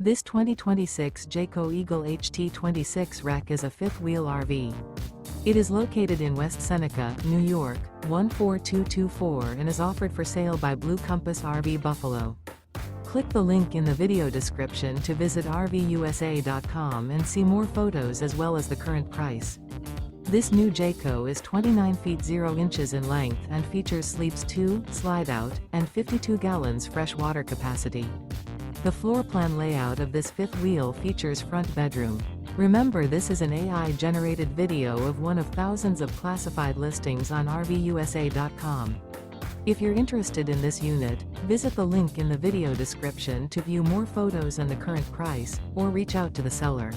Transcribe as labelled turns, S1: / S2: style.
S1: This 2026 Jayco Eagle HT 26 rack is a fifth-wheel RV. It is located in West Seneca, New York, 14224 and is offered for sale by Blue Compass RV Buffalo. Click the link in the video description to visit RVUSA.com and see more photos as well as the current price. This new Jayco is 29 feet 0 inches in length and features sleeps 2, slide-out, and 52 gallons fresh water capacity. The floor plan layout of this fifth wheel features front bedroom. Remember, this is an AI-generated video of one of thousands of classified listings on RVUSA.com. If you're interested in this unit, visit the link in the video description to view more photos and the current price, or reach out to the seller.